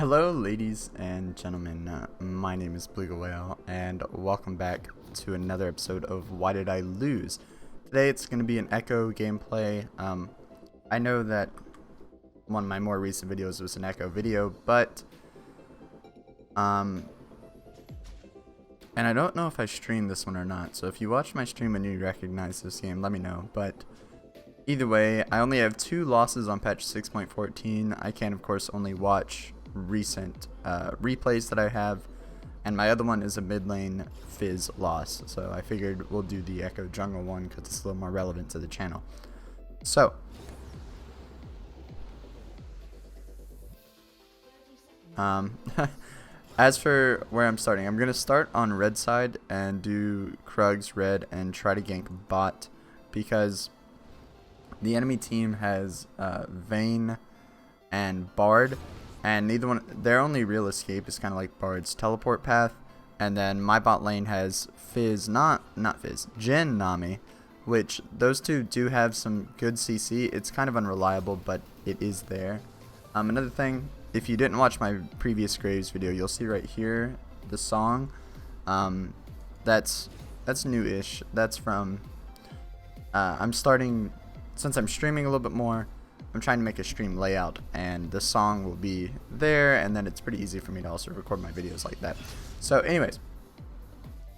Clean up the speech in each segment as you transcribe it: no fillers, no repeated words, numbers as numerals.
Hello ladies and gentlemen, my name is Blue Whale and welcome back to another episode of Why Did I Lose? Today it's going to be an Ekko gameplay. I know that one of my more recent videos was an Ekko video, but and I don't know if I streamed this one or not, so if you watch my stream and you recognize this game, let me know. But either way, I only have 2 losses on patch 6.14. I can of course only watch recent replays that I have, and my other one is a mid lane Fizz loss, so I figured we'll do the Ekko jungle one because it's a little more relevant to the channel. So as for where I'm starting, I'm gonna start on red side and do Krugs red and try to gank bot, because the enemy team has Vayne and Bard, and neither one, their only real escape is kind of like Bard's teleport path. And then my bot lane has Fizz, not Fizz, Jhin Nami, which those two do have some good CC. It's kind of unreliable, but it is there. Another thing, if you didn't watch my previous Graves video, you'll see right here the song. That's new-ish. That's from I'm starting, since I'm streaming a little bit more, I'm trying to make a stream layout, and the song will be there, and then it's pretty easy for me to also record my videos like that. So anyways,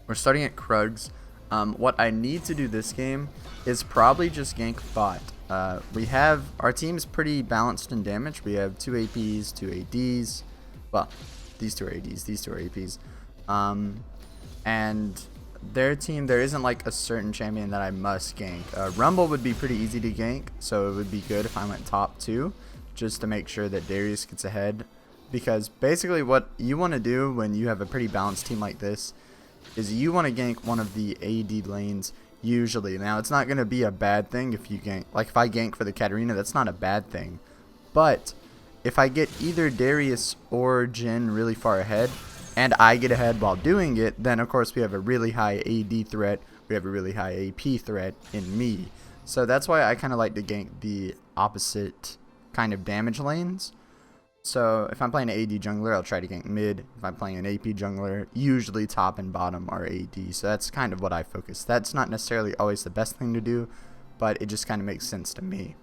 we're starting at Krugs. What I need to do this game is probably just gank bot. Our team is pretty balanced in damage. We have 2 APs, 2 ADs. Well, these 2 are ADs, these 2 are APs. And their team, there isn't like a certain champion that I must gank. Rumble would be pretty easy to gank, so it would be good if I went top 2, just to make sure that Darius gets ahead. Because basically what you want to do when you have a pretty balanced team like this is you want to gank one of the AD lanes usually. Now it's not going to be a bad thing if you gank, like if I gank for the Katarina, that's not a bad thing. But if I get either Darius or Jhin really far ahead, and I get ahead while doing it, then of course we have a really high AD threat, we have a really high AP threat in me. So that's why I kind of like to gank the opposite kind of damage lanes. So if I'm playing an AD jungler, I'll try to gank mid. If I'm playing an AP jungler, usually top and bottom are AD. So that's kind of what I focus. That's not necessarily always the best thing to do, but it just kind of makes sense to me.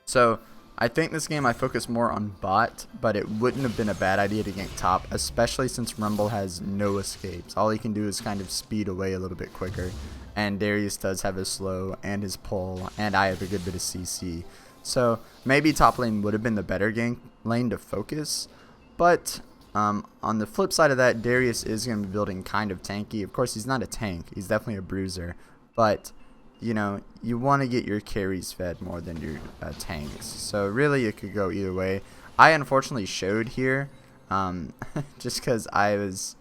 So I think this game I focus more on bot, but it wouldn't have been a bad idea to gank top, especially since Rumble has no escapes. All he can do is kind of speed away a little bit quicker, and Darius does have his slow and his pull, and I have a good bit of CC. So maybe top lane would have been the better gank lane to focus, but on the flip side of that, Darius is going to be building kind of tanky. Of course, he's not a tank, he's definitely a bruiser, but you know, you want to get your carries fed more than your tanks. So really it could go either way. I unfortunately showed here just because it's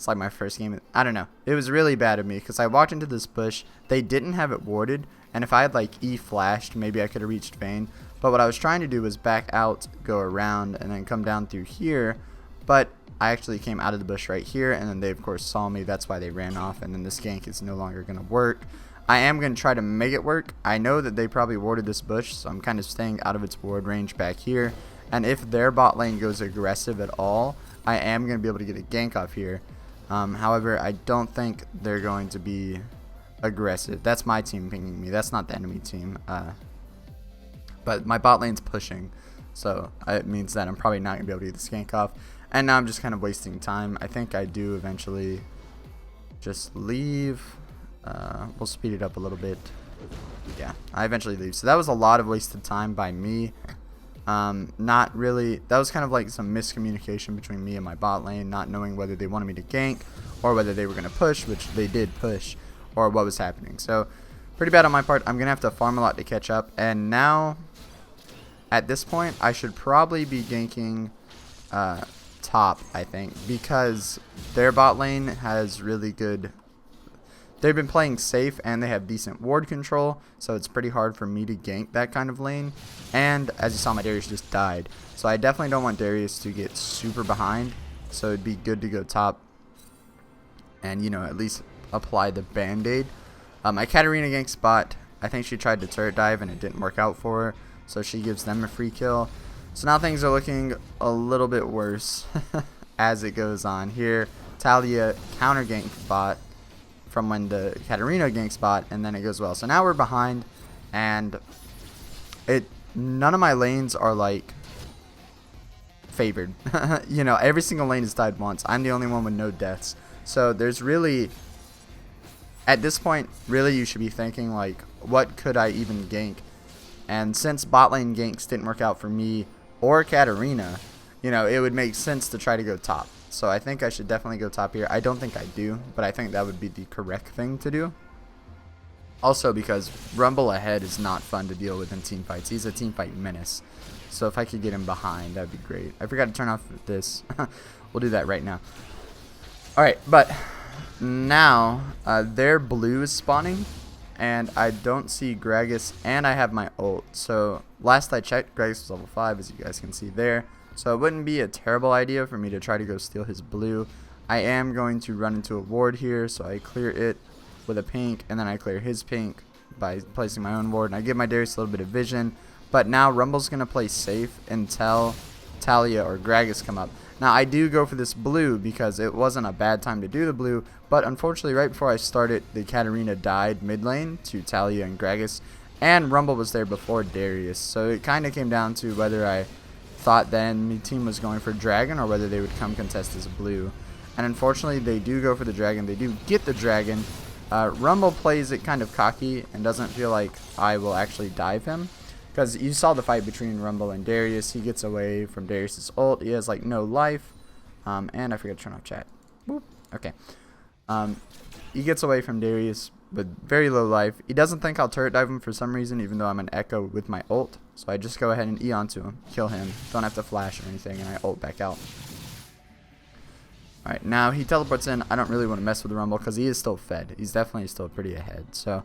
like my first game. I don't know. It was really bad of me because I walked into this bush. They didn't have it warded, and if I had like E-flashed, maybe I could have reached Vayne. But what I was trying to do was back out, go around, and then come down through here. But I actually came out of the bush right here, and then they of course saw me. That's why they ran off, and then this gank is no longer going to work. I am going to try to make it work. I know that they probably warded this bush, so I'm kind of staying out of its ward range back here. And if their bot lane goes aggressive at all, I am going to be able to get a gank off here. However, I don't think they're going to be aggressive. That's my team pinging me. That's not the enemy team. But my bot lane's pushing, so it means that I'm probably not going to be able to get this gank off. And now I'm just kind of wasting time. I think I do eventually just leave. We'll speed it up a little bit. Yeah, I eventually leave. So that was a lot of wasted time by me. Not really. That was kind of like some miscommunication between me and my bot lane, not knowing whether they wanted me to gank or whether they were going to push, which they did push, or what was happening. So pretty bad on my part. I'm going to have to farm a lot to catch up. And now, at this point, I should probably be ganking top, I think, because their bot lane has really good. They've been playing safe and they have decent ward control, so it's pretty hard for me to gank that kind of lane. And as you saw, my Darius just died, so I definitely don't want Darius to get super behind, so it'd be good to go top and, you know, at least apply the band-aid. My Katarina ganks bot. I think she tried to turret dive and it didn't work out for her, so she gives them a free kill. So now things are looking a little bit worse as it goes on. Here, Talia counter gank bot from when the Katarina ganks bot, and then it goes well. So now we're behind, and none of my lanes are like favored. You know, every single lane is died once. I'm the only one with no deaths. So there's really, at this point, really you should be thinking like, what could I even gank? And since bot lane ganks didn't work out for me or Katarina, you know, it would make sense to try to go top. So I think I should definitely go top here. I don't think I do, but I think that would be the correct thing to do. Also because Rumble ahead is not fun to deal with in team fights. He's a team fight menace. So if I could get him behind, that'd be great. I forgot to turn off this. We'll do that right now. Alright, but now their blue is spawning, and I don't see Gragas, and I have my ult. So last I checked, Gragas was level 5, as you guys can see there. So it wouldn't be a terrible idea for me to try to go steal his blue. I am going to run into a ward here, so I clear it with a pink, and then I clear his pink by placing my own ward, and I give my Darius a little bit of vision. But now Rumble's going to play safe until Talia or Gragas come up. Now I do go for this blue because it wasn't a bad time to do the blue, but unfortunately right before I started, the Katarina died mid lane to Talia and Gragas, and Rumble was there before Darius. So it kind of came down to whether I thought the enemy team was going for Dragon or whether they would come contest as blue. And unfortunately they do go for the Dragon. They do get the Dragon. Rumble plays it kind of cocky and doesn't feel like I will actually dive him. Because you saw the fight between Rumble and Darius. He gets away from Darius' ult. He has like no life. And I forgot to turn off chat. Boop. Okay. He gets away from Darius with very low life. He doesn't think I'll turret dive him for some reason, even though I'm an Ekko with my ult. So I just go ahead and E onto him, kill him. Don't have to flash or anything, and I ult back out. Alright, now he teleports in. I don't really want to mess with the Rumble because he is still fed. He's definitely still pretty ahead. So,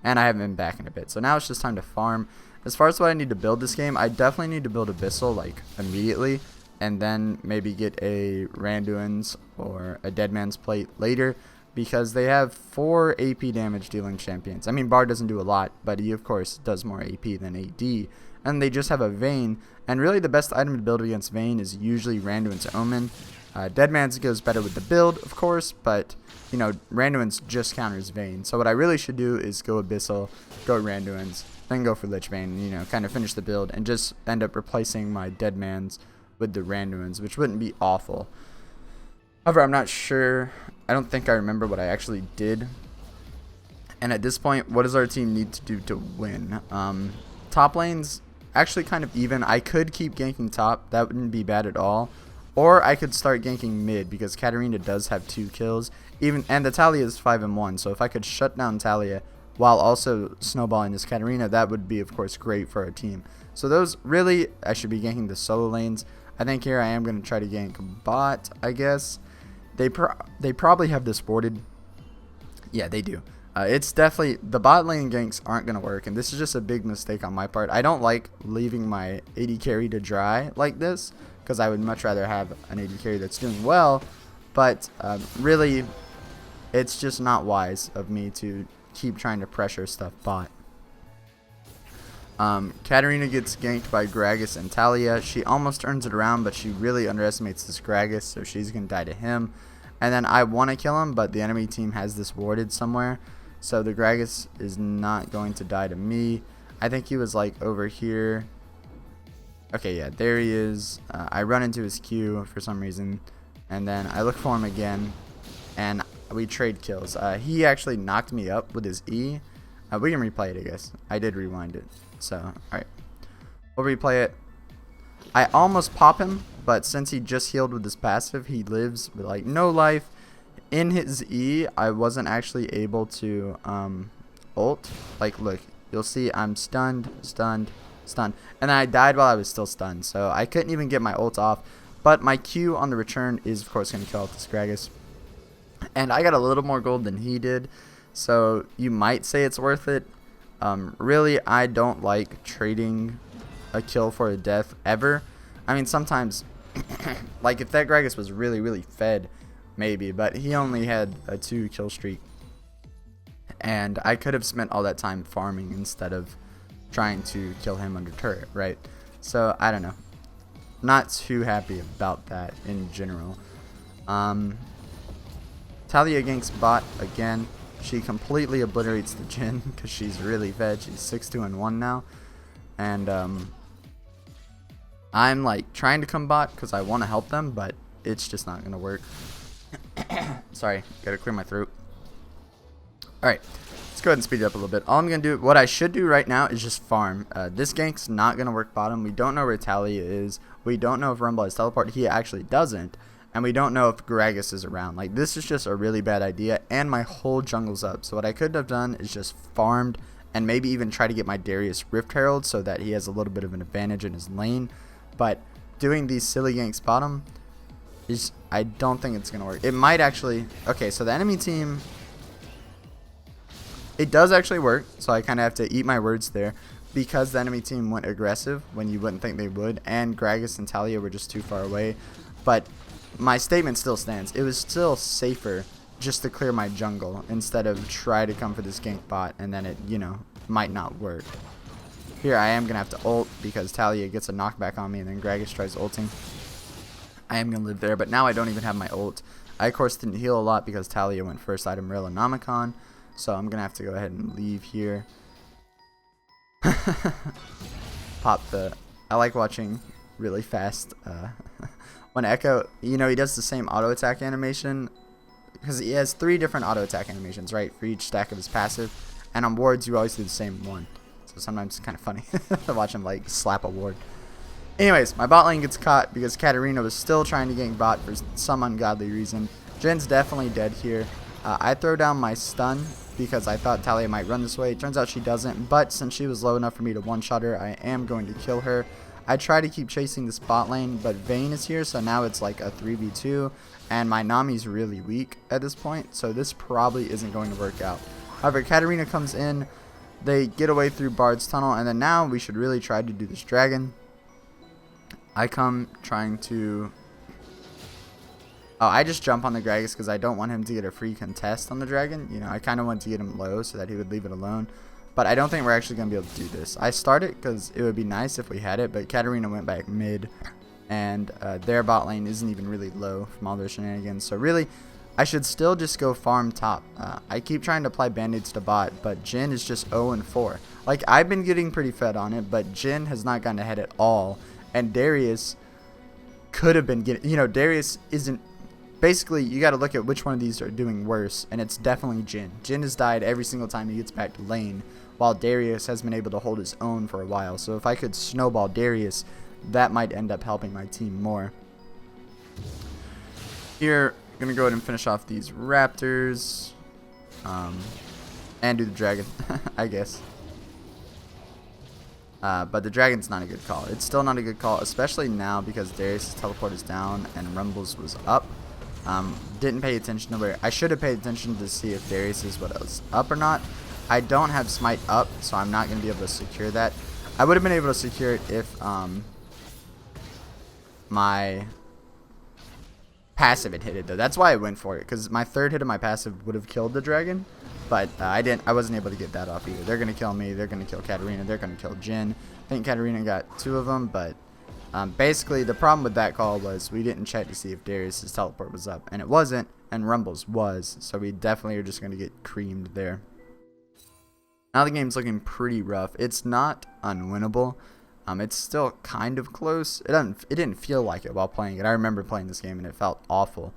and I haven't been back in a bit. So now it's just time to farm. As far as what I need to build this game, I definitely need to build Abyssal like immediately, and then maybe get a Randuin's or a Deadman's Plate later, because they have 4 AP damage dealing champions. I mean, Bard doesn't do a lot, but he of course does more AP than AD, and they just have a Vayne, and really the best item to build against Vayne is usually Randuin's Omen. Deadman's goes better with the build, of course, but you know, Randuin's just counters Vayne. So what I really should do is go Abyssal, go Randuin's, then go for Lich Bane, you know, kind of finish the build and just end up replacing my Deadman's with the Randuin's, which wouldn't be awful. However, I'm not sure. I don't think I remember what I actually did. And at this point, what does our team need to do to win? Top lane's actually kind of even. I could keep ganking top. That wouldn't be bad at all. Or I could start ganking mid because Katarina does have 2 kills. And the Talia is 5-1. So if I could shut down Talia while also snowballing this Katarina, that would be, of course, great for our team. So those, really, I should be ganking the solo lanes. I think here I am going to try to gank bot, I guess. They probably have this boarded. Yeah, they do. It's definitely, the bot lane ganks aren't going to work, and this is just a big mistake on my part. I don't like leaving my AD carry to dry like this, because I would much rather have an AD carry that's doing well, but really, it's just not wise of me to keep trying to pressure stuff bot. Katarina gets ganked by Gragas and Talia. She almost turns it around, but she really underestimates this Gragas, so she's going to die to him. And then I want to kill him, but the enemy team has this warded somewhere, so the Gragas is not going to die to me. I think he was like over here. Okay, yeah, there he is. I run into his Q for some reason, and then I look for him again, and we trade kills. He actually knocked me up with his E. We can replay it, I guess. I did rewind it. So, alright. We'll replay it. I almost pop him, but since he just healed with his passive, he lives with like no life. In his E, I wasn't actually able to ult. Like, look, you'll see I'm stunned, stunned, stunned. And then I died while I was still stunned. So I couldn't even get my ult off. But my Q on the return is, of course, going to kill off this Gragas. And I got a little more gold than he did. So you might say it's worth it. Really, I don't like trading a kill for a death ever. I mean, sometimes, like if that Gragas was really, really fed, maybe. But he only had a 2 kill streak. And I could have spent all that time farming instead of trying to kill him under turret, right? So, I don't know. not too happy about that in general. Talia ganks bot again. She completely obliterates the Jhin because she's really fed. She's 6-2-1 now. And I'm like trying to come bot because I want to help them, but it's just not going to work. Sorry, gotta clear my throat. Alright, let's go ahead and speed it up a little bit. All I'm going to do, what I should do right now is just farm. This gank's not going to work bottom. We don't know where Talia is. We don't know if Rumble has teleport. He actually doesn't. And we don't know if Gragas is around. Like, this is just a really bad idea. And my whole jungle's up. So what I could have done is just farmed and maybe even try to get my Darius Rift Herald so that he has a little bit of an advantage in his lane. But doing these silly ganks bottom is, I don't think it's going to work. It might actually. Okay, so the enemy team, it does actually work. So I kind of have to eat my words there. Because the enemy team went aggressive when you wouldn't think they would. And Gragas and Talia were just too far away. But my statement still stands. It was still safer just to clear my jungle instead of try to come for this gank bot and then it, you know, might not work. Here I am going to have to ult because Talia gets a knockback on me and then Gragas tries ulting. I am going to live there, but now I don't even have my ult. I, of course, didn't heal a lot because Talia went first item Rilla Nomicon, so I'm going to have to go ahead and leave here. Pop the... I like watching really fast... when Ekko, you know, he does the same auto attack animation because he has 3 different auto attack animations, right, for each stack of his passive, and on wards you always do the same one, so sometimes it's kind of funny to watch him like slap a ward. Anyways, my bot lane gets caught because Katarina was still trying to gank bot for some ungodly reason. Jin's definitely dead here. I throw down my stun because I thought Talia might run this way. It turns out she doesn't, but since she was low enough for me to one-shot her, I am going to kill her. I try to keep chasing this bot lane, but Vayne is here, so now it's like a 3v2, and my Nami's really weak at this point, so this probably isn't going to work out. However, Katarina comes in, they get away through Bard's tunnel, and then now we should really try to do this dragon. I come trying to... Oh, I just jump on the Gragas because I don't want him to get a free contest on the dragon. You know, I kind of want to get him low so that he would leave it alone. But I don't think we're actually going to be able to do this. I started because it would be nice if we had it, but Katarina went back mid, and their bot lane isn't even really low from all their shenanigans. So really, I should still just go farm top. I keep trying to apply band-aids to bot, but Jhin is just 0-4. Like, I've been getting pretty fed on it, but Jhin has not gotten ahead at all. And Darius could have been getting... You know, Darius isn't... Basically, you got to look at which one of these are doing worse, and it's definitely Jhin. Jhin has died every single time he gets back to lane, while Darius has been able to hold his own for a while. So if I could snowball Darius, that might end up helping my team more. Here, I'm going to go ahead and finish off these Raptors. And do the dragon, I guess. But the dragon's not a good call. It's still not a good call, especially now because Darius' teleport is down and Rumble's was up. Didn't pay attention to where... I should have paid attention to see if Darius was up or not. I don't have smite up, so I'm not going to be able to secure that. I would have been able to secure it if my passive had hit it, though. That's why I went for it, because my third hit of my passive would have killed the dragon, but I wasn't able to get that off either. They're going to kill me. They're going to kill Katarina. They're going to kill Jhin. I think Katarina got 2 of them, but basically the problem with that call was we didn't check to see if Darius' teleport was up, and it wasn't, and Rumble's was, so we definitely are just going to get creamed there. Now the game's looking pretty rough. It's not unwinnable. It's still kind of close. It didn't feel like it while playing it. I remember playing this game and it felt awful.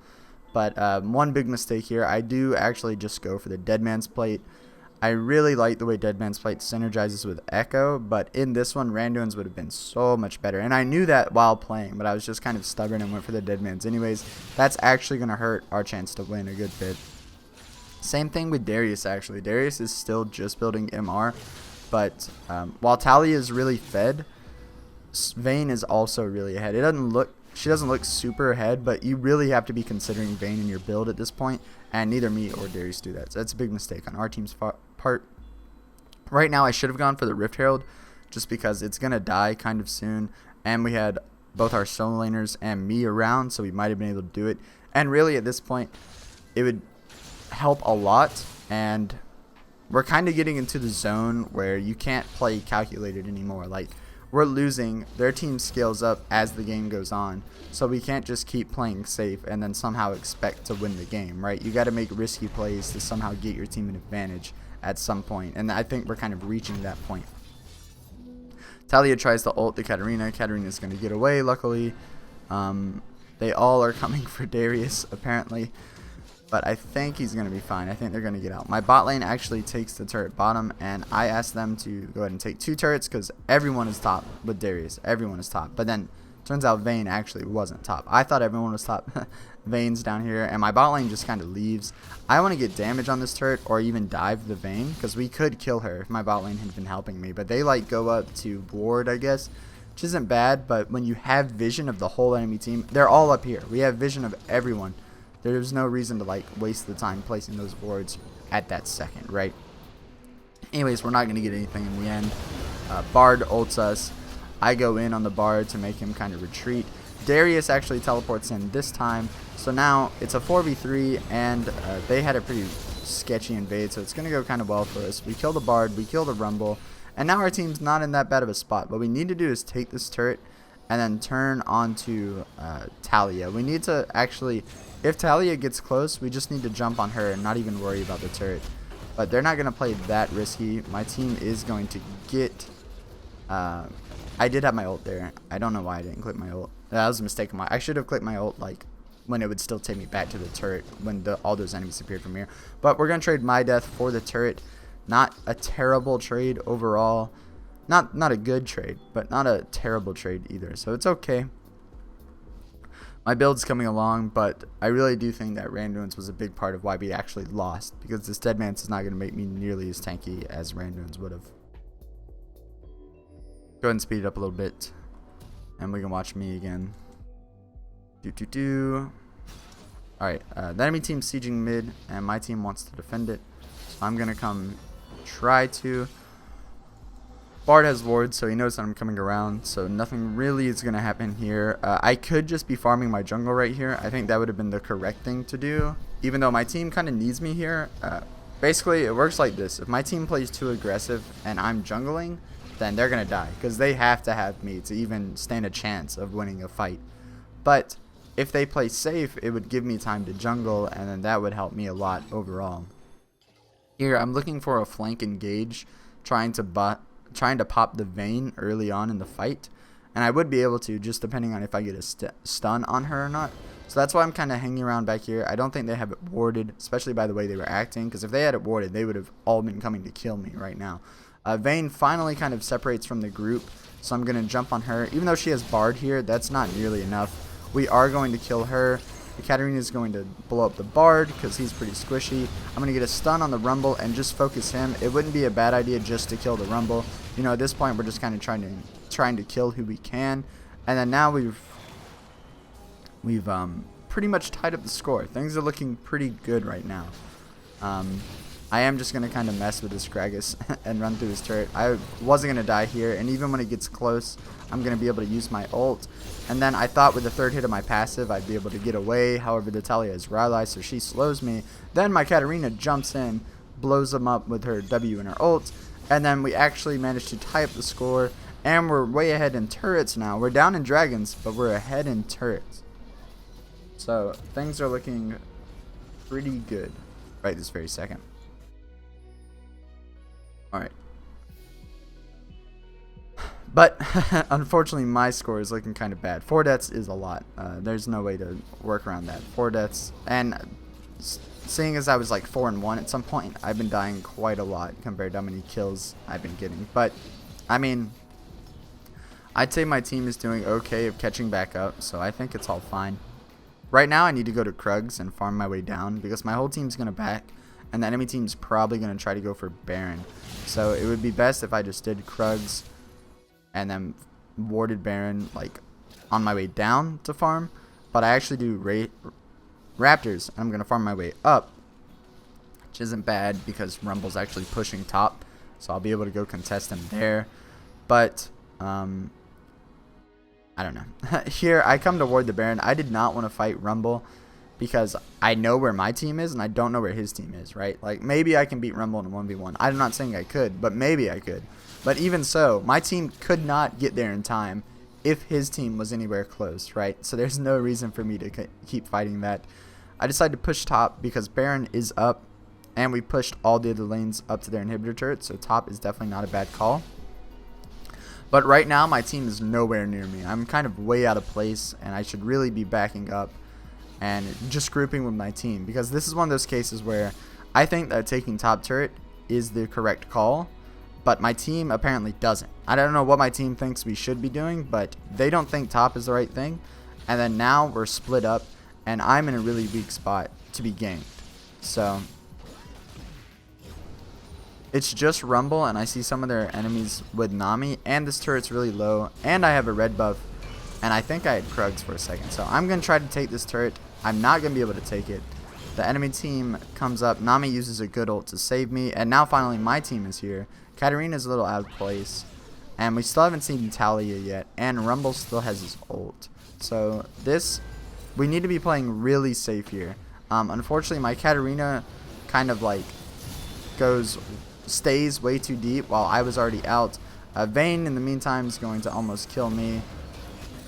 But one big mistake here, I do actually just go for the Dead Man's Plate. I really like the way Dead Man's Plate synergizes with Ekko, but in this one, Randuin's would have been so much better. And I knew that while playing, but I was just kind of stubborn and went for the Dead Man's anyways. That's actually going to hurt our chance to win a good bit. Same thing with Darius, actually. Darius is still just building MR, but while Talia is really fed, Vayne is also really ahead. She doesn't look super ahead, but you really have to be considering Vayne in your build at this point, and neither me or Darius do that. So that's a big mistake on our team's part. Right now, I should have gone for the Rift Herald, just because it's going to die kind of soon, and we had both our solo laners and me around, so we might have been able to do it. And really, at this point, it would help a lot, and we're kind of getting into the zone where you can't play calculated anymore. Like, we're losing. Their team scales up as the game goes on, so we can't just keep playing safe and then somehow expect to win the game, right? You got to make risky plays to somehow get your team an advantage at some point, and I think we're kind of reaching that point. Talia tries to ult the Katarina. Katarina's going to get away, luckily. They all are coming for Darius, apparently. But I think he's going to be fine. I think they're going to get out. My bot lane actually takes the turret bottom, and I asked them to go ahead and take 2 turrets because everyone is top with Darius. Everyone is top. But then turns out Vayne actually wasn't top. I thought everyone was top. Vayne's down here, and my bot lane just kind of leaves. I want to get damage on this turret or even dive the Vayne because we could kill her if my bot lane had been helping me. But they like go up to ward, I guess, which isn't bad. But when you have vision of the whole enemy team, they're all up here. We have vision of everyone. There's no reason to like waste the time placing those wards at that second, right? Anyways, we're not going to get anything in the end. Bard ults us. I go in on the Bard to make him kind of retreat. Darius actually teleports in this time. So now it's a 4v3, and they had a pretty sketchy invade, so it's going to go kind of well for us. We kill the Bard, we kill the Rumble, and now our team's not in that bad of a spot. What we need to do is take this turret and then turn onto Talia. We need to actually, if Talia gets close, we just need to jump on her and not even worry about the turret. But they're not going to play that risky. My team is going to get... I did have my ult there. I don't know why I didn't click my ult. That was a mistake of mine. I should have clicked my ult like when it would still take me back to the turret when all those enemies appeared from here. But we're going to trade my death for the turret. Not a terrible trade overall. Not a good trade, but not a terrible trade either. So it's okay. My build's coming along, but I really do think that Randuin's was a big part of why we actually lost, because this Deadman's is not going to make me nearly as tanky as Randuin's would have. Go ahead and speed it up a little bit, and we can watch me again. Alright, the enemy team's sieging mid, and my team wants to defend it. So I'm going to come try to. Bard has wards, so he knows that I'm coming around, so nothing really is going to happen here. I could just be farming my jungle right here. I think that would have been the correct thing to do, even though my team kind of needs me here. Basically, it works like this. If my team plays too aggressive and I'm jungling, then they're going to die, because they have to have me to even stand a chance of winning a fight. But if they play safe, it would give me time to jungle, and then that would help me a lot overall. Here, I'm looking for a flank engage, trying to pop the Vayne early on in the fight, and I would be able to, just depending on if I get a stun on her or not. So that's why I'm kind of hanging around back here. I don't think they have it warded, especially by the way they were acting, because if they had it warded, they would have all been coming to kill me right now. Vayne finally kind of separates from the group, so I'm going to jump on her. Even though she has Bard here, that's not nearly enough. We are going to kill her. The Katarina is going to blow up the Bard because he's pretty squishy. I'm going to get a stun on the Rumble and just focus him. It wouldn't be a bad idea just to kill the Rumble. You know, at this point, we're just kind of trying to kill who we can. And then now we've pretty much tied up the score. Things are looking pretty good right now. I am just going to kind of mess with this Kragus and run through his turret. I wasn't going to die here, and even when it gets close, I'm going to be able to use my ult. And then I thought with the third hit of my passive, I'd be able to get away. However, the Talia is Rally, so she slows me. Then my Katarina jumps in, blows them up with her W and her ult. And then we actually managed to tie up the score, and we're way ahead in turrets now. We're down in dragons, but we're ahead in turrets. So things are looking pretty good right this very second. Alright. But, unfortunately, my score is looking kind of bad. 4 deaths is a lot. There's no way to work around that. 4 deaths. And seeing as I was like 4-1 at some point, I've been dying quite a lot compared to how many kills I've been getting. But, I mean, I'd say my team is doing okay of catching back up, so I think it's all fine. Right now, I need to go to Krugs and farm my way down, because my whole team's going to back, and the enemy team's probably going to try to go for Baron. So it would be best if I just did Krugs and then warded Baron like on my way down to farm. But I actually do Raptors, and I'm going to farm my way up, which isn't bad because Rumble's actually pushing top. So I'll be able to go contest him there. But, I don't know. Here, I come to ward the Baron. I did not want to fight Rumble because I know where my team is and I don't know where his team is, right? Like, maybe I can beat Rumble in a 1v1. I'm not saying I could, but maybe I could. But even so, my team could not get there in time if his team was anywhere close, right? So there's no reason for me to keep fighting that. I decided to push top because Baron is up, and we pushed all the other lanes up to their inhibitor turret, so top is definitely not a bad call. But right now, my team is nowhere near me. I'm kind of way out of place, and I should really be backing up and just grouping with my team, because this is one of those cases where I think that taking top turret is the correct call, but my team apparently doesn't. I don't know what my team thinks we should be doing, but they don't think top is the right thing. And then now we're split up, and I'm in a really weak spot to be ganked. So it's just Rumble, and I see some of their enemies with Nami, and this turret's really low, and I have a red buff, and I think I had Krugs for a second. So I'm going to try to take this turret. I'm not going to be able to take it. The enemy team comes up. Nami uses a good ult to save me, and now finally my team is here. Katarina's a little out of place, and we still haven't seen Talia yet, and Rumble still has his ult. So we need to be playing really safe here. Unfortunately, my Katarina kind of like stays way too deep while I was already out. Vayne in the meantime is going to almost kill me.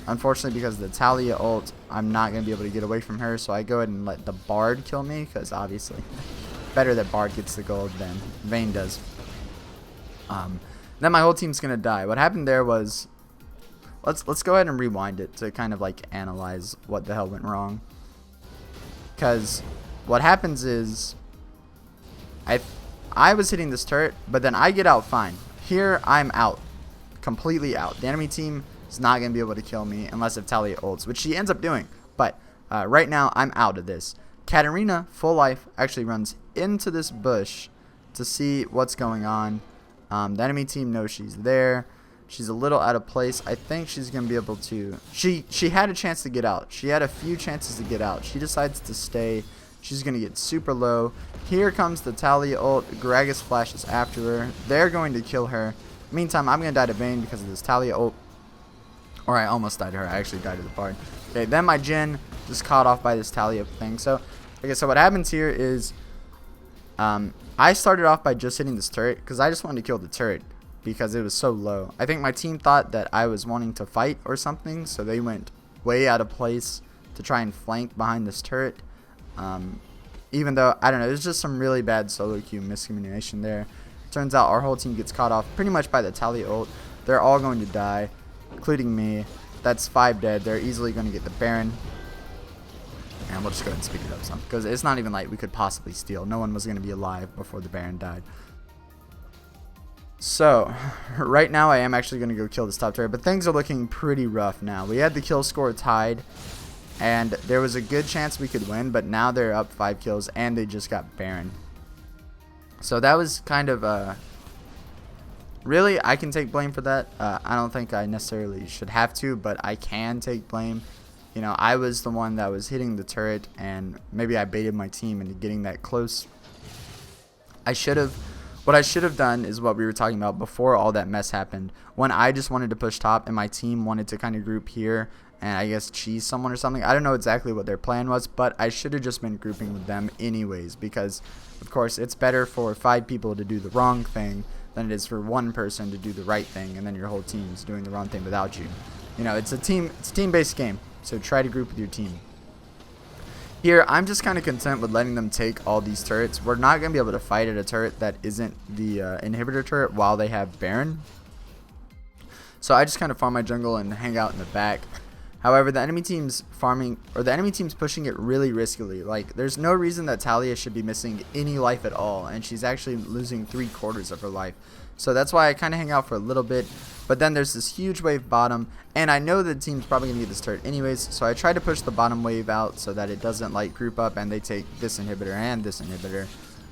Unfortunately, because of the Talia ult, I'm not going to be able to get away from her, so I go ahead and let the Bard kill me, because obviously better that Bard gets the gold than Vayne does. Then my whole team's going to die. What happened there was, let's go ahead and rewind it to kind of like analyze what the hell went wrong. Because what happens is, I was hitting this turret, but then I get out fine. Here, I'm out. Completely out. The enemy team is not going to be able to kill me unless if Talia ults, which she ends up doing. But right now, I'm out of this. Katarina, full life, actually runs into this bush to see what's going on. The enemy team knows she's there. She's a little out of place. I think she's going to be able to... She had a chance to get out. She had a few chances to get out. She decides to stay. She's going to get super low. Here comes the Talia ult. Gragas flashes after her. They're going to kill her. Meantime, I'm going to die to Vayne because of this Talia ult. Or I almost died to her. I actually died to the Bard. Okay, then my Jhin just caught off by this Talia thing. So, okay, so what happens here is... I started off by just hitting this turret because I just wanted to kill the turret because it was so low. I think my team thought that I was wanting to fight or something, so they went way out of place to try and flank behind this turret. Even though, I don't know, there's just some really bad solo queue miscommunication there. Turns out our whole team gets caught off pretty much by the Talia ult. They're all going to die, including me. That's 5 dead. They're easily going to get the Baron. And we'll just go ahead and speed it up some, because it's not even like we could possibly steal. No one was going to be alive before the Baron died. So, right now I am actually going to go kill this top turret, but things are looking pretty rough now. We had the kill score tied, and there was a good chance we could win, but now they're up 5 kills, and they just got Baron. So that was kind of, really, I can take blame for that. I don't think I necessarily should have to, but I can take blame. You know, I was the one that was hitting the turret, and maybe I baited my team into getting that close. What I should have done is what we were talking about before all that mess happened. When I just wanted to push top and my team wanted to kind of group here and I guess cheese someone or something. I don't know exactly what their plan was, but I should have just been grouping with them anyways, because of course it's better for 5 people to do the wrong thing than it is for one person to do the right thing, and then your whole team's doing the wrong thing without you. You know, it's a team-based game. So try to group with your team. Here, I'm just kind of content with letting them take all these turrets. We're not going to be able to fight at a turret that isn't the inhibitor turret while they have Baron. So I just kind of farm my jungle and hang out in the back. However, the enemy team's pushing it really riskily. Like, there's no reason that Talia should be missing any life at all, and she's actually losing 3/4 of her life. So that's why I kind of hang out for a little bit. But then there's this huge wave bottom, and I know the team's probably going to get this turret anyways, so I try to push the bottom wave out so that it doesn't like group up and they take this inhibitor and this inhibitor.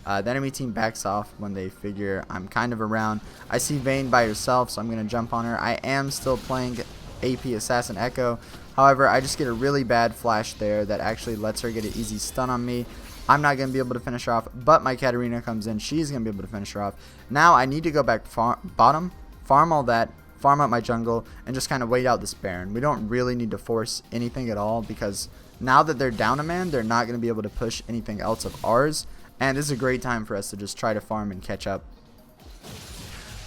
The enemy team backs off when they figure I'm kind of around. I see Vayne by herself, so I'm going to jump on her. I am still playing AP Assassin Ekko. However, I just get a really bad flash there that actually lets her get an easy stun on me. I'm not going to be able to finish her off, but my Katarina comes in. She's going to be able to finish her off. Now I need to go back bottom, farm all that, farm up my jungle, and just kind of wait out this Baron. We don't really need to force anything at all, because now that they're down a man, they're not going to be able to push anything else of ours, and this is a great time for us to just try to farm and catch up.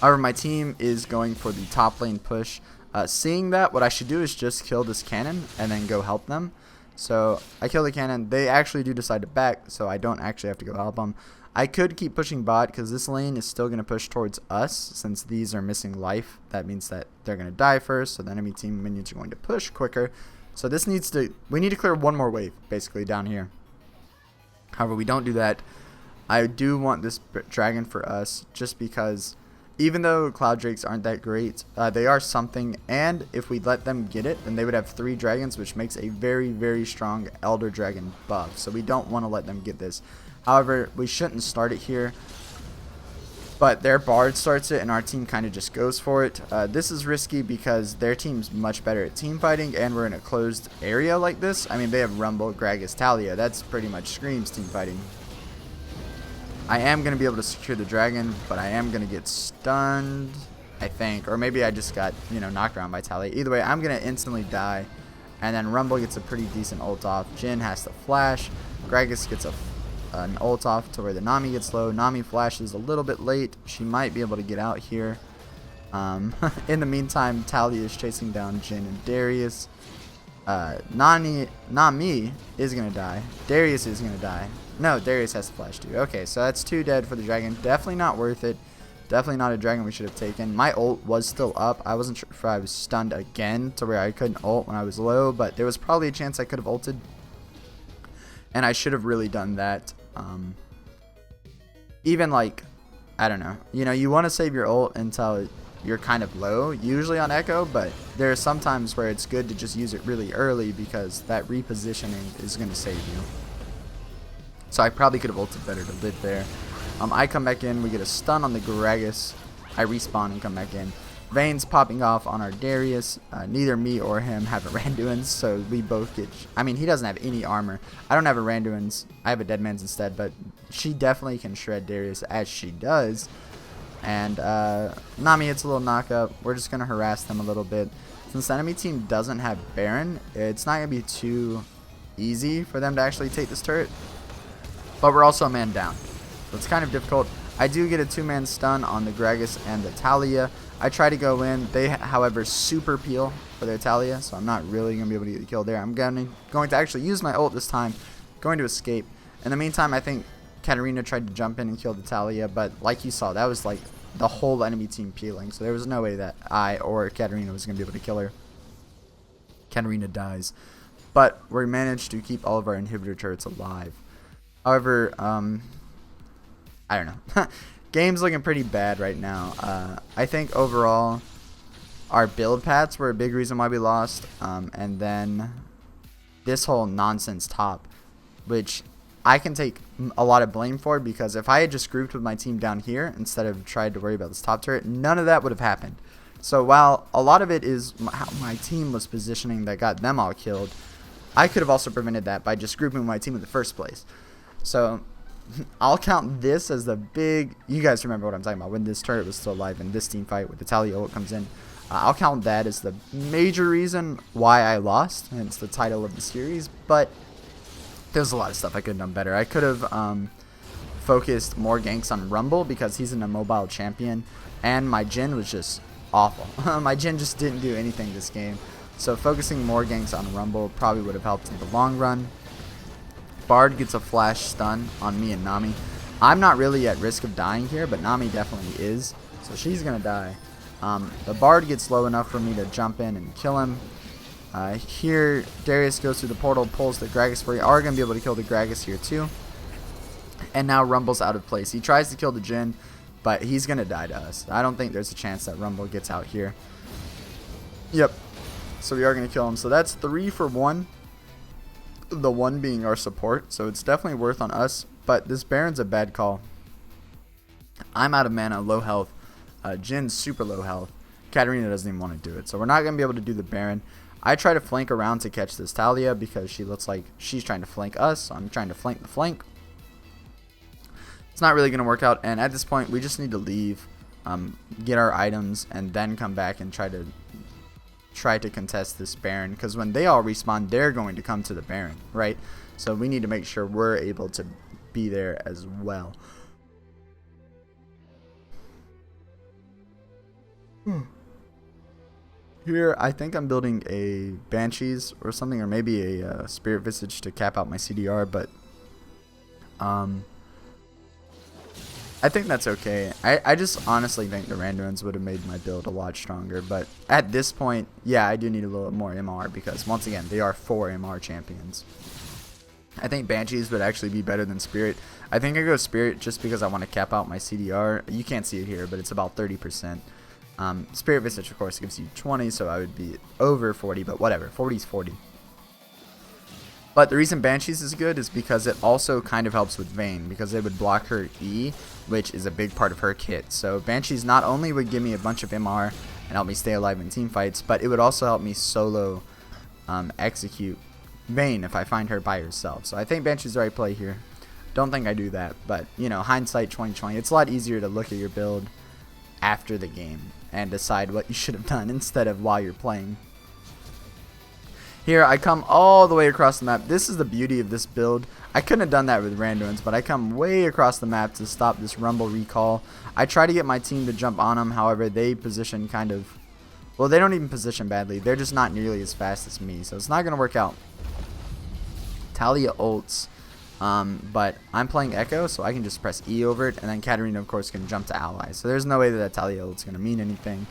However, my team is going for the top lane push. Seeing that, what I should do is just kill this cannon and then go help them. So I kill the cannon. They actually do decide to back, so I don't actually have to go help them. I could keep pushing bot because this lane is still going to push towards us since these are missing life. That means that they're going to die first, so the enemy team minions are going to push quicker. So this needs to, we need to clear one more wave basically down here. However, we don't do that. I do want this dragon for us just because even though Cloud Drakes aren't that great, they are something, and if we let them get it, then they would have 3 dragons, which makes a very, very strong Elder Dragon buff. So we don't want to let them get this. However, we shouldn't start it here, but their Bard starts it, and our team kind of just goes for it. This is risky because their team's much better at team fighting, and we're in a closed area like this. I mean, they have Rumble, Gragas, Talia. That's pretty much screams team fighting. I am going to be able to secure the dragon, but I am going to get stunned, I think. Or maybe I just got, you know, knocked around by Talia. Either way, I'm going to instantly die. And then Rumble gets a pretty decent ult off. Jhin has to flash. Gragas gets an ult off to where the Nami gets low. Nami flashes a little bit late. She might be able to get out here. In the meantime, Talia is chasing down Jhin and Darius. Nami is going to die. Darius is going to die. No, Darius has to flash too. Okay, so that's 2 dead for the dragon. Definitely not worth it. Definitely not a dragon we should have taken. My ult was still up. I wasn't sure if I was stunned again to where I couldn't ult when I was low, but there was probably a chance I could have ulted. And I should have really done that. Even like, I don't know. You know, you want to save your ult until you're kind of low, usually on Ekko, but there are some times where it's good to just use it really early because that repositioning is going to save you. So I probably could have ulted better to live there. I come back in. We get a stun on the Gragas. I respawn and come back in. Vayne's popping off on our Darius. Neither me or him have a Randuin's, so we both get... I mean, he doesn't have any armor. I don't have a Randuin's. I have a Deadman's instead, but she definitely can shred Darius as she does. And Nami hits a little knockup. We're just going to harass them a little bit. Since the enemy team doesn't have Baron, it's not going to be too easy for them to actually take this turret. But we're also a man down, so it's kind of difficult. I do get a 2-man stun on the Gragas and the Talia. I try to go in. They, however, super peel for their Talia, so I'm not really going to be able to get the kill there. I'm going to actually use my ult this time, going to escape. In the meantime, I think Katarina tried to jump in and kill the Talia, but like you saw, that was like the whole enemy team peeling, so there was no way that I or Katarina was going to be able to kill her. Katarina dies, but we managed to keep all of our inhibitor turrets alive. However, I don't know. Game's looking pretty bad right now. I think overall our build paths were a big reason why we lost. And then this whole nonsense top, which I can take a lot of blame for, because if I had just grouped with my team down here instead of tried to worry about this top turret, none of that would have happened. So while a lot of it is how my team was positioning that got them all killed, I could have also prevented that by just grouping my team in the first place. So I'll count this as the big... You guys remember what I'm talking about, when this turret was still alive in this team fight with the Talia ult comes in. I'll count that as the major reason why I lost, hence the title of the series. But there's a lot of stuff I could have done better. I could have focused more ganks on Rumble because he's an immobile champion, and my Jhin was just awful. My Jhin just didn't do anything this game. So focusing more ganks on Rumble probably would have helped in the long run. Bard gets a flash stun on me and Nami. I'm not really at risk of dying here, but Nami definitely is, so she's gonna die. The Bard gets low enough for me to jump in and kill him. Here, Darius goes through the portal, pulls the Gragas. We are gonna be able to kill the Gragas here too. And now Rumble's out of place. He tries to kill the Jhin, but he's gonna die to us. I don't think there's a chance that Rumble gets out here. Yep. So we are gonna kill him. So that's 3 for 1. The 1 being our support, so it's definitely worth on us, but this Baron's a bad call. I'm out of mana, low health. Jin's super low health. Katarina doesn't even want to do it, so we're not going to be able to do the Baron. I try to flank around to catch this Talia because she looks like she's trying to flank us, so I'm trying to flank the flank. It's not really going to work out, and at this point we just need to leave. get our items, and then come back and try to contest this Baron, because when they all respawn, they're going to come to the Baron, right? So we need to make sure we're able to be there as well. Here, I think I'm building a Banshees or something, or maybe a Spirit Visage to cap out my CDR, but I think that's okay. I just honestly think the Randuins would have made my build a lot stronger, but at this point, yeah, I do need a little more MR, because once again, they are 4 MR champions. I think Banshees would actually be better than Spirit. I think I go Spirit just because I want to cap out my CDR. You can't see it here, but it's about 30%. Spirit Visage, of course, gives you 20, so I would be over 40, but whatever. 40 is 40. But the reason Banshees is good is because it also kind of helps with Vayne, because it would block her E, which is a big part of her kit. So Banshees not only would give me a bunch of MR and help me stay alive in team fights, but it would also help me solo execute Vayne if I find her by herself. So I think Banshee's the right play here. Don't think I do that, but, you know, hindsight 2020, it's a lot easier to look at your build after the game and decide what you should have done instead of while you're playing. Here I come all the way across the map. This is the beauty of this build. I couldn't have done that with Randuins, but I come way across the map to stop this Rumble recall. I try to get my team to jump on him, however they position kind of, well, they don't even position badly. They're just not nearly as fast as me, so it's not going to work out. Talia ults, but I'm playing Ekko, so I can just press E over it, and then Katarina, of course, can jump to allies. So there's no way that Talia ult's going to mean anything.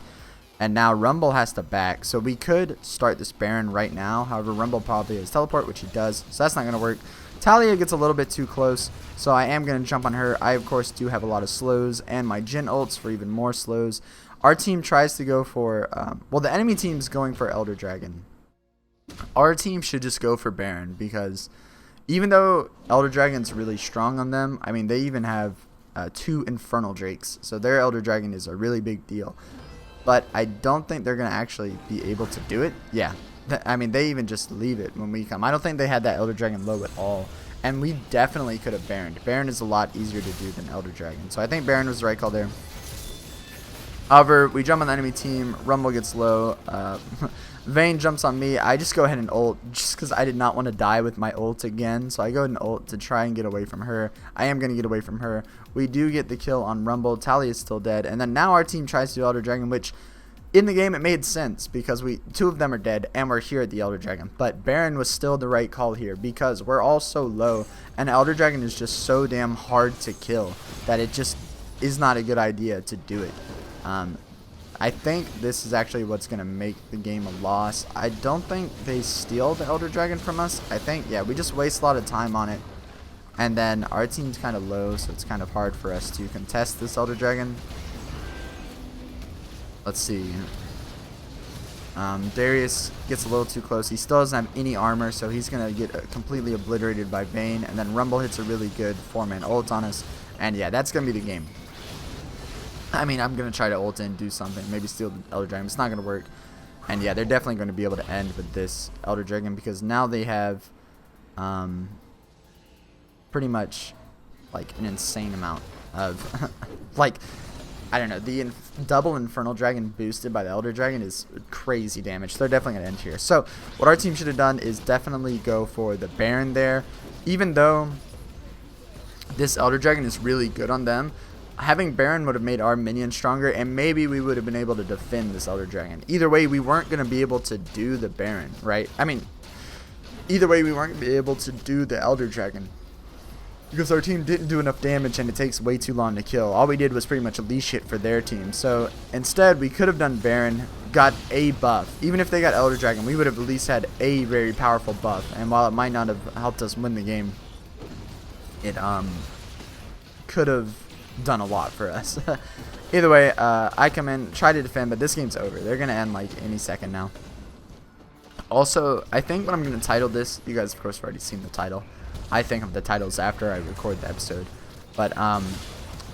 And now Rumble has to back, so we could start this Baron right now. However, Rumble probably has teleport, which he does, so that's not going to work. Talia gets a little bit too close, so I am going to jump on her. I, of course, do have a lot of slows, and my Jhin ults for even more slows. Our team tries to go for, well, the enemy team's going for Elder Dragon. Our team should just go for Baron, because even though Elder Dragon's really strong on them, I mean, they even have 2 Infernal Drakes, so their Elder Dragon is a really big deal. But I don't think they're going to actually be able to do it. Yeah, I mean, they even just leave it when we come. I don't think they had that Elder Dragon low at all. And we definitely could have Baroned. Baron is a lot easier to do than Elder Dragon. So I think Baron was the right call there. However, we jump on the enemy team. Rumble gets low. Vayne jumps on me. I just go ahead and ult just because I did not want to die with my ult again. So I go ahead and ult to try and get away from her. I am going to get away from her. We do get the kill on Rumble. Talia is still dead. And then now our team tries to do Elder Dragon, which in the game it made sense because 2 of them are dead and we're here at the Elder Dragon. But Baron was still the right call here because we're all so low. And Elder Dragon is just so damn hard to kill that it just is not a good idea to do it. I think this is actually what's going to make the game a loss. I don't think they steal the Elder Dragon from us. I think, yeah, we just waste a lot of time on it. And then our team's kind of low, so it's kind of hard for us to contest this Elder Dragon. Let's see. Darius gets a little too close. He still doesn't have any armor, so he's going to get completely obliterated by Vayne. And then Rumble hits a really good 4-man ult on us. And yeah, that's going to be the game. I mean, I'm going to try to ult in, do something, maybe steal the Elder Dragon. It's not going to work. And yeah, they're definitely going to be able to end with this Elder Dragon because now they have pretty much like an insane amount of like, I don't know, the double Infernal Dragon boosted by the Elder Dragon is crazy damage. So they're definitely going to end here. So what our team should have done is definitely go for the Baron there. Even though this Elder Dragon is really good on them, having Baron would have made our minions stronger, and maybe we would have been able to defend this Elder Dragon. Either way, we weren't going to be able to do the Baron, right? I mean, either way, we weren't going to be able to do the Elder Dragon because our team didn't do enough damage, and it takes way too long to kill. All we did was pretty much a leash hit for their team. So instead, we could have done Baron, got a buff. Even if they got Elder Dragon, we would have at least had a very powerful buff. And while it might not have helped us win the game, it could have done a lot for us. Either way, I come in, try to defend, but this game's over. They're going to end like any second now. Also, I think what I'm going to title this, you guys of course have already seen the title. I think of the titles after I record the episode. But I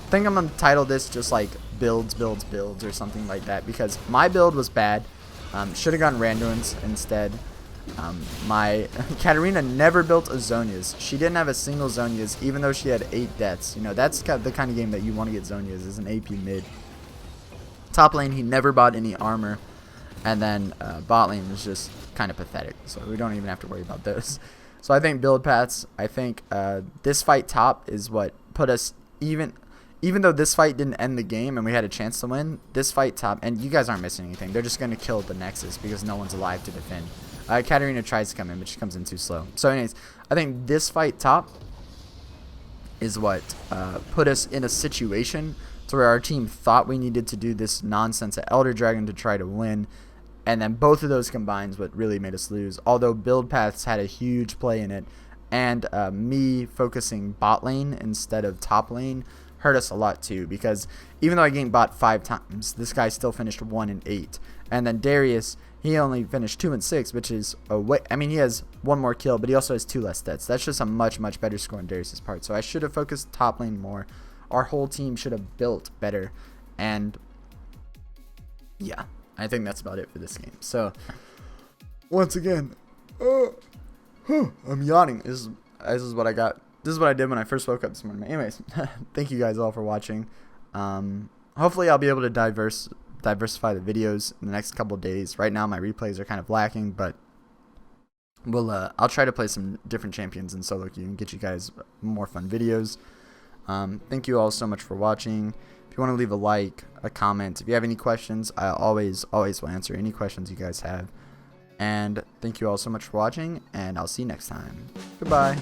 think I'm going to title this just like builds or something like that because my build was bad. Should have gotten Randuins instead. My Katarina never built a Zhonya's. She didn't have a single Zhonya's, even though she had 8 deaths. You know, that's the kind of game that you want to get Zhonya's, is an AP mid. Top lane, he never bought any armor. And then bot lane was just kind of pathetic. So we don't even have to worry about those. So I think build paths, I think this fight top is what put us even though this fight didn't end the game and we had a chance to win, this fight top, and you guys aren't missing anything. They're just going to kill the Nexus because no one's alive to defend. Katarina tries to come in, but she comes in too slow. So anyways, I think this fight top is what put us in a situation to where our team thought we needed to do this nonsense at Elder Dragon to try to win. And then both of those combined is what really made us lose. Although build paths had a huge play in it. And me focusing bot lane instead of top lane hurt us a lot too. Because even though I ganked bot 5 times, this guy still finished 1-8. And then Darius, he only finished 2-6, which is a way. I mean, he has 1 more kill, but he also has 2 less deaths. That's just a much, much better score on Darius's part. So I should have focused top lane more. Our whole team should have built better. And yeah, I think that's about it for this game. So once again, I'm yawning. This is what I got. This is what I did when I first woke up this morning. Anyways, thank you guys all for watching. Hopefully I'll be able to diversify the videos in the next couple of days. Right now my replays are kind of lacking, but I'll try to play some different champions in solo queue and get you guys more fun videos. Thank you all so much for watching. If you want to leave a like, a comment, if you have any questions, I always will answer any questions you guys have. And thank you all so much for watching, and I'll see you next time. Goodbye.